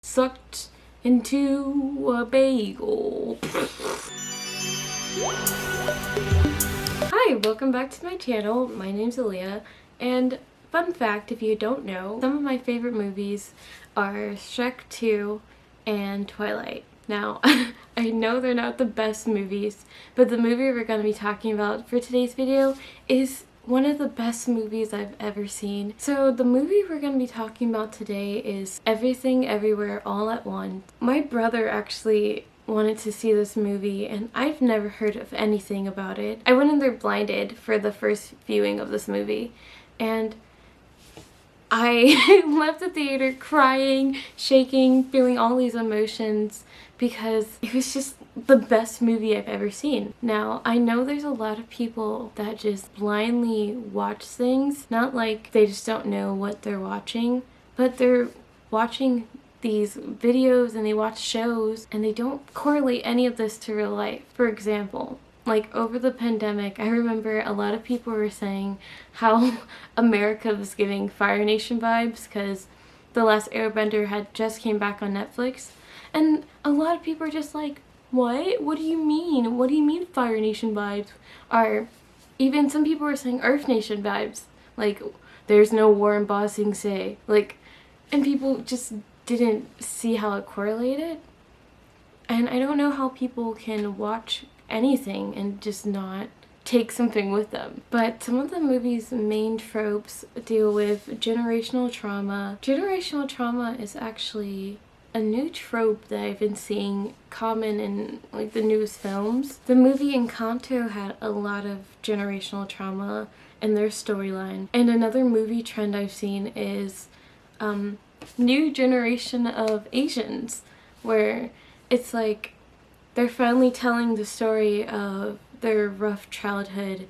sucked into a bagel. Hi, welcome back to my channel. My name's Aaliyah, and fun fact, if you don't know, some of my favorite movies are Shrek 2 and Twilight. Now, I know they're not the best movies, but the movie we're going to be talking about for today's video is one of the best movies I've ever seen. So the movie we're going to be talking about today is Everything Everywhere All at Once. My brother actually wanted to see this movie and I've never heard of anything about it. I went in there blinded for the first viewing of this movie and I left the theater crying, shaking, feeling all these emotions because it was just the best movie I've ever seen. Now, I know there's a lot of people that just blindly watch things, not like they just don't know what they're watching, but they're watching these videos and they watch shows and they don't correlate any of this to real life. For example, like over the pandemic, I remember a lot of people were saying how America was giving Fire Nation vibes because The Last Airbender had just came back on Netflix. And a lot of people are just like, what? What do you mean? What do you mean Fire Nation vibes? Or even some people were saying Earth Nation vibes. Like, there's no war in Ba Sing Se. Like, and people just didn't see how it correlated. And I don't know how people can watch anything and just not take something with them. But some of the movie's main tropes deal with generational trauma. Generational trauma is actually a new trope that I've been seeing common in like the newest films. The movie Encanto had a lot of generational trauma in their storyline. And another movie trend I've seen is new generation of Asians, where it's like they're finally telling the story of their rough childhood.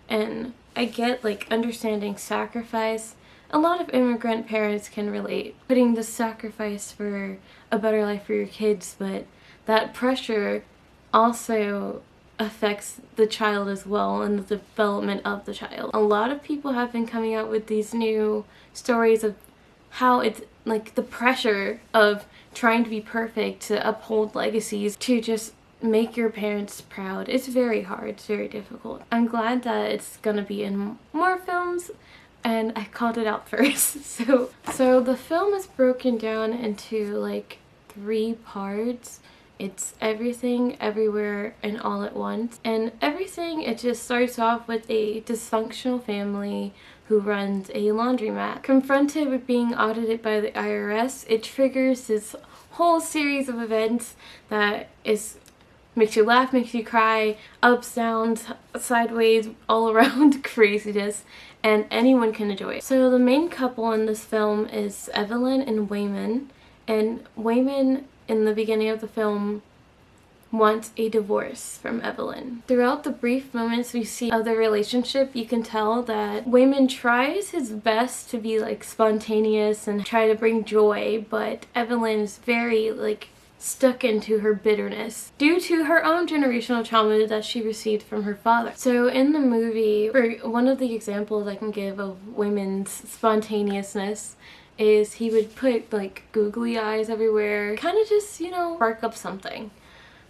And I get like understanding sacrifice. A lot of immigrant parents can relate, putting the sacrifice for a better life for your kids, but that pressure also affects the child as well and the development of the child. A lot of people have been coming out with these new stories of how it's like the pressure of trying to be perfect, to uphold legacies, to just make your parents proud. It's very hard, it's very difficult. I'm glad that it's gonna be in more films, and I called it out first. So the film is broken down into like 3 parts. It's Everything, Everywhere, and All at Once. And Everything, it just starts off with a dysfunctional family who runs a laundromat. Confronted with being audited by the IRS, it triggers this whole series of events that makes you laugh, makes you cry, ups, downs, sideways, all around craziness, and anyone can enjoy it. So the main couple in this film is Evelyn and Wayman, and Wayman in the beginning of the film wants a divorce from Evelyn. Throughout the brief moments we see of their relationship, you can tell that Wayman tries his best to be like spontaneous and try to bring joy, but Evelyn is very like stuck into her bitterness due to her own generational trauma that she received from her father. So in the movie, for one of the examples I can give of Wayman's spontaneousness is he would put like googly eyes everywhere, kind of just, you know, spark up something.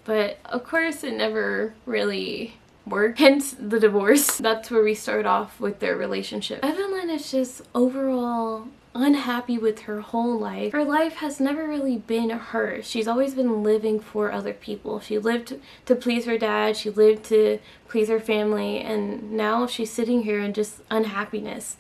But of course it never really worked, hence the divorce. That's where we start off with their relationship. Evelyn is just overall unhappy with her whole life. Her life has never really been hers. She's always been living for other people. She lived to please her dad, she lived to please her family, and now she's sitting here in just unhappiness.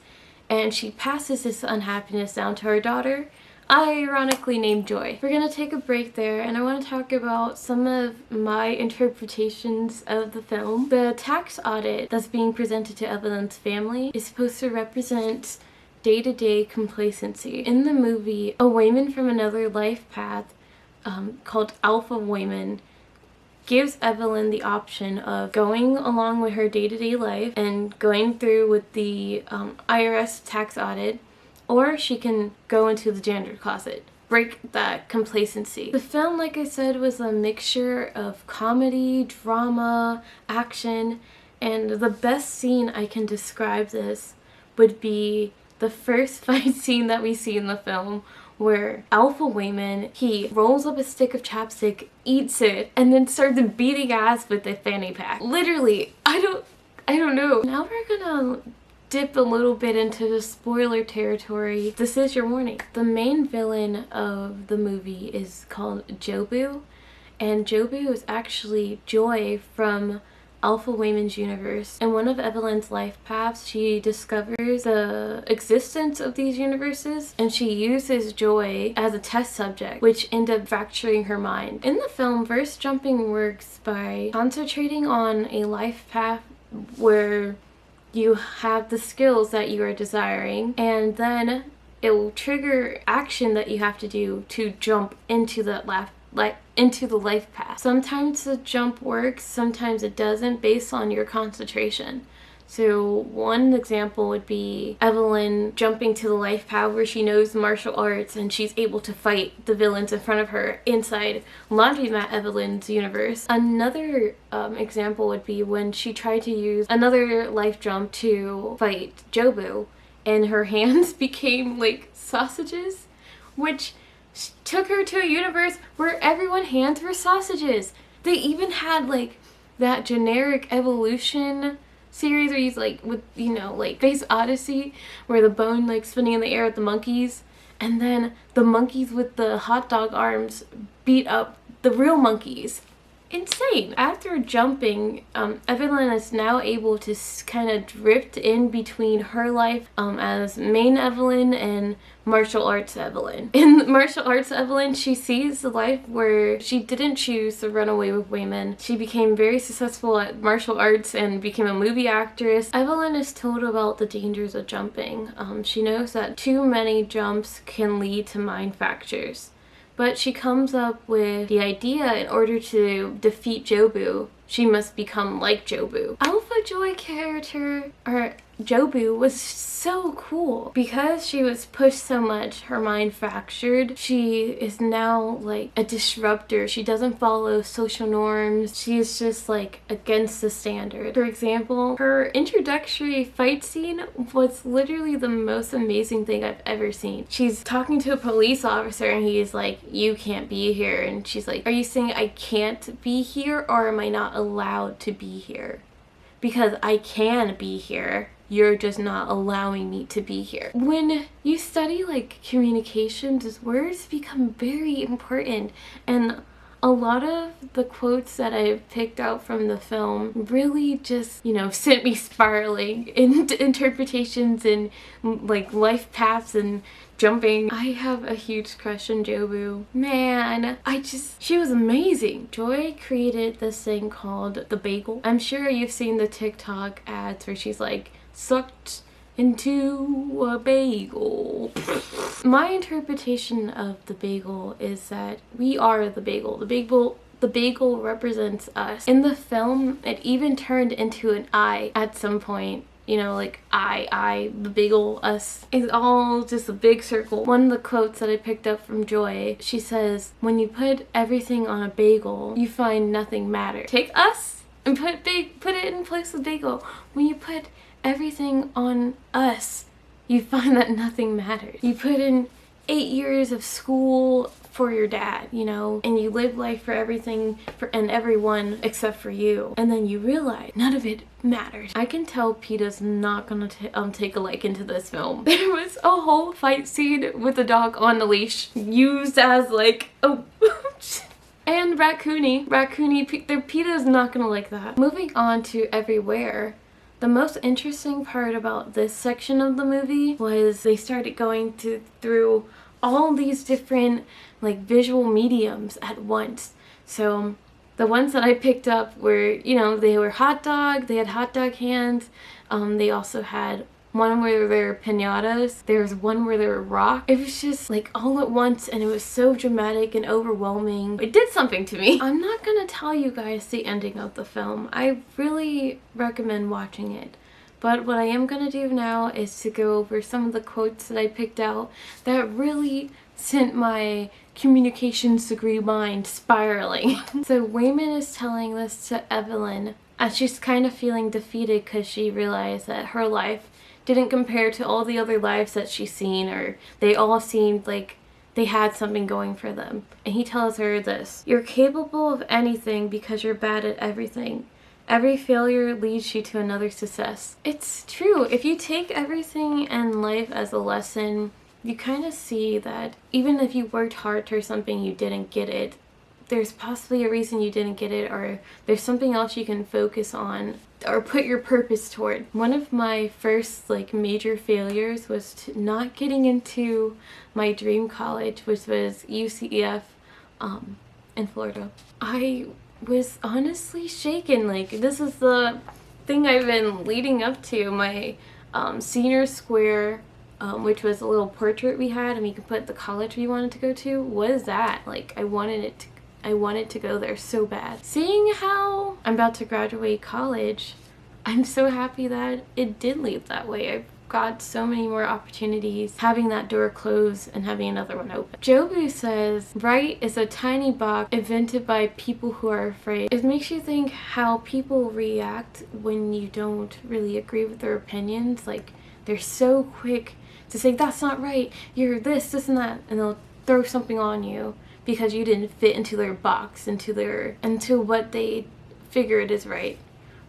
And she passes this unhappiness down to her daughter, ironically named Joy. We're gonna take a break there and I want to talk about some of my interpretations of the film. The tax audit that's being presented to Evelyn's family is supposed to represent day-to-day complacency. In the movie, a Wayman from another life path called Alpha Wayman gives Evelyn the option of going along with her day-to-day life and going through with the IRS tax audit, or she can go into the janitor closet, break that complacency. The film, like I said, was a mixture of comedy, drama, action, and the best scene I can describe this would be the first fight scene that we see in the film, where Alpha Wayman, he rolls up a stick of chapstick, eats it, and then starts beating ass with a fanny pack. Literally, I don't know. Now we're gonna dip a little bit into the spoiler territory. This is your warning. The main villain of the movie is called Jobu, and Jobu is actually Joy from Alpha Wayman's universe. In one of Evelyn's life paths, she discovers the existence of these universes, and she uses Joy as a test subject, which ends up fracturing her mind. In the film, verse jumping works by concentrating on a life path where you have the skills that you are desiring, and then it will trigger action that you have to do to jump into that into the life path. Sometimes the jump works, sometimes it doesn't, based on your concentration. So one example would be Evelyn jumping to the life path where she knows martial arts and she's able to fight the villains in front of her inside Laundromat Evelyn's universe. Another example would be when she tried to use another life jump to fight Jobu, and her hands became like sausages, which took her to a universe where everyone's hands were sausages. They even had like that generic evolution series where he's like with, you know, like Space Odyssey, where the bone like spinning in the air at the monkeys, and then the monkeys with the hot dog arms beat up the real monkeys. Insane. After jumping, Evelyn is now able to kind of drift in between her life as main Evelyn and martial arts Evelyn. In martial arts Evelyn, she sees the life where she didn't choose to run away with Wayman. She became very successful at martial arts and became a movie actress. Evelyn is told about the dangers of jumping. She knows that too many jumps can lead to mind fractures. But she comes up with the idea, in order to defeat Jobu, she must become like Jobu. Alpha Joy character, or Jobu, was so cool. Because she was pushed so much, her mind fractured. She is now like a disruptor. She doesn't follow social norms. She is just like against the standard. For example, her introductory fight scene was literally the most amazing thing I've ever seen. She's talking to a police officer and he's like, "You can't be here." And she's like, "Are you saying I can't be here, or am I not allowed to be here? Because I can be here. You're just not allowing me to be here." When you study like communications, words become very important, and a lot of the quotes that I've picked out from the film really just, you know, sent me spiraling into interpretations and like life paths and jumping. I have a huge crush on Jobu. Man, she was amazing. Joy created this thing called the Bagel. I'm sure you've seen the TikTok ads where she's like, "Sucked into a bagel." My interpretation of the bagel is that we are the bagel. The bagel represents us. In the film, it even turned into an I at some point. You know, like I, the bagel, us. It's all just a big circle. One of the quotes that I picked up from Joy, she says, "When you put everything on a bagel, you find nothing matters. Take us and put it in place of bagel. When you put everything on us, you find that nothing matters. You put in 8 years of school for your dad, you know, and you live life for everything and everyone except for you, and then you realize none of it matters." I can tell PETA's not gonna take a liking to this film. There was a whole fight scene with the dog on the leash used as like, oh. And Raccoony, PETA's not gonna like that. Moving on to Everywhere. The most interesting part about this section of the movie was they started going through all these different like visual mediums at once. So the ones that I picked up were, you know, they were hot dog, they had hot dog hands. They also had one where there were piñatas. There was one where there were rocks. It was just like all at once, and it was so dramatic and overwhelming. It did something to me. I'm not gonna tell you guys the ending of the film. I really recommend watching it. But what I am gonna do now is to go over some of the quotes that I picked out that really sent my communications degree mind spiraling. So Wayman is telling this to Evelyn as she's kind of feeling defeated because she realized that her life didn't compare to all the other lives that she's seen, or they all seemed like they had something going for them. And he tells her this: "You're capable of anything because you're bad at everything. Every failure leads you to another success." It's true. If you take everything in life as a lesson, you kind of see that even if you worked hard towards something, you didn't get it, there's possibly a reason you didn't get it, or there's something else you can focus on or put your purpose toward. One of my first major failures was not getting into my dream college, which was UCEF in Florida. I was honestly shaken. This is the thing I've been leading up to. My senior square, which was a little portrait we had, and we could put the college we wanted to go to, was that. I wanted to go there so bad. Seeing how I'm about to graduate college, I'm so happy that it did lead that way. I've got so many more opportunities having that door close and having another one open. Jobu says, "Right is a tiny box invented by people who are afraid." It makes you think how people react when you don't really agree with their opinions. They're so quick to say, "That's not right, you're this, and that," and they'll throw something on you because you didn't fit into their box, into what they figured is right.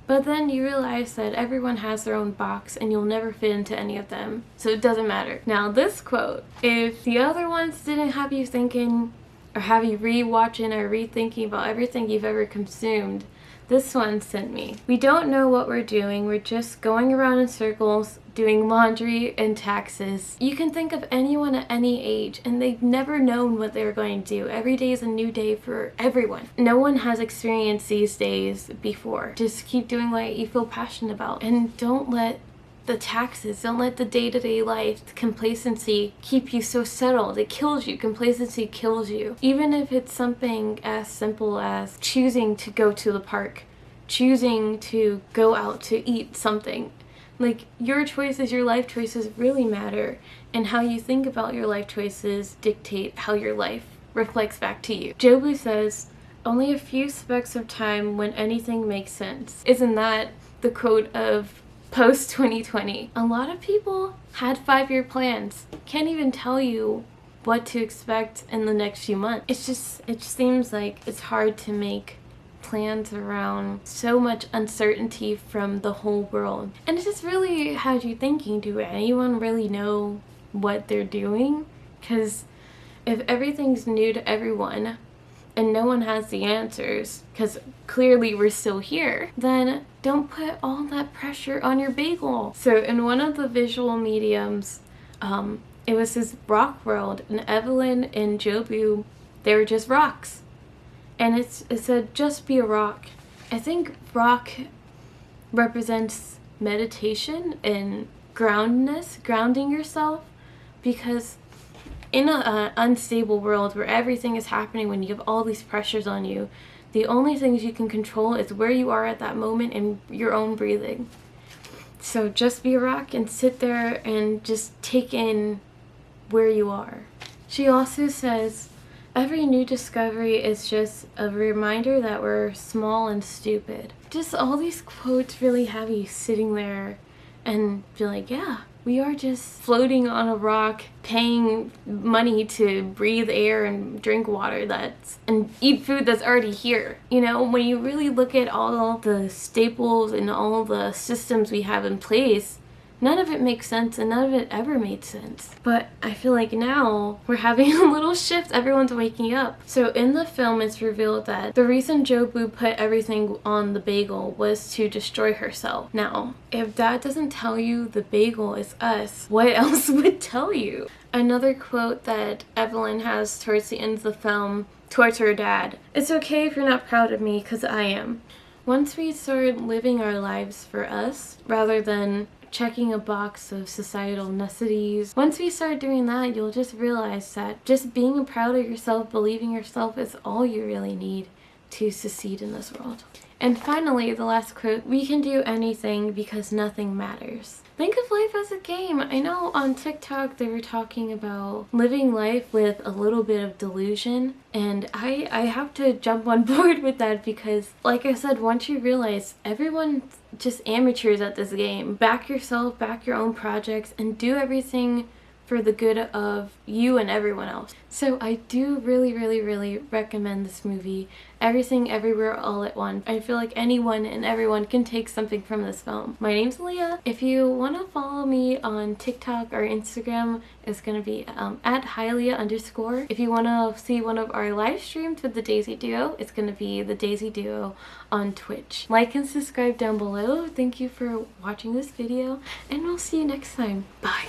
But then you realize that everyone has their own box and you'll never fit into any of them, so it doesn't matter. Now this quote, if the other ones didn't have you thinking or have you rewatching or rethinking about everything you've ever consumed, this one sent me. "We don't know what we're doing. We're just going around in circles, doing laundry and taxes." You can think of anyone at any age and they've never known what they're going to do. Every day is a new day for everyone. No one has experienced these days before. Just keep doing what you feel passionate about, and don't let the taxes, don't let the day-to-day life, the complacency keep you so settled. It kills you. Complacency kills you. Even if it's something as simple as choosing to go to the park, choosing to go out to eat something. Your choices, your life choices really matter, and how you think about your life choices dictate how your life reflects back to you. Jobu says, "Only a few specks of time when anything makes sense." Isn't that the quote of post-2020? A lot of people had 5-year plans. Can't even tell you what to expect in the next few months. It just seems like it's hard to make plans around so much uncertainty from the whole world. And it just really has you thinking, do anyone really know what they're doing? Because if everything's new to everyone and no one has the answers, because clearly we're still here, then don't put all that pressure on your bagel. So in one of the visual mediums, it was this rock world, and Evelyn and Jobu, they were just rocks. And it said, "Just be a rock." I think rock represents meditation and grounding yourself, because in an unstable world where everything is happening, when you have all these pressures on you, the only things you can control is where you are at that moment and your own breathing. So just be a rock and sit there and just take in where you are. She also says, "Every new discovery is just a reminder that we're small and stupid." Just all these quotes really have you sitting there and be like, yeah, we are just floating on a rock, paying money to breathe air and drink water and eat food that's already here. When you really look at all the staples and all the systems we have in place, none of it makes sense, and none of it ever made sense. But I feel like now we're having a little shift. Everyone's waking up. So in the film, it's revealed that the reason Jobu put everything on the bagel was to destroy herself. Now, if that doesn't tell you the bagel is us, what else would tell you? Another quote that Evelyn has towards the end of the film, towards her dad: "It's okay if you're not proud of me, because I am." Once we start living our lives for us, rather than checking a box of societal necessities, once we start doing that, you'll just realize that just being proud of yourself, believing yourself, is all you really need to succeed in this world. And finally, the last quote: "We can do anything because nothing matters." Think of life as a game. I know on TikTok they were talking about living life with a little bit of delusion, and I have to jump on board with that, because like I said, once you realize everyone's just amateurs at this game, back yourself, back your own projects, and do everything for the good of you and everyone else. So I do really recommend this movie, Everything Everywhere All at Once. I feel like anyone and everyone can take something from this film. My name's Leah. If you want to follow me on TikTok or Instagram, it's going to be at hialiyah_. If you want to see one of our live streams with the Daisy Duo, it's going to be the Daisy Duo on Twitch. Like and subscribe down below. Thank you for watching this video, and we'll see you next time. Bye.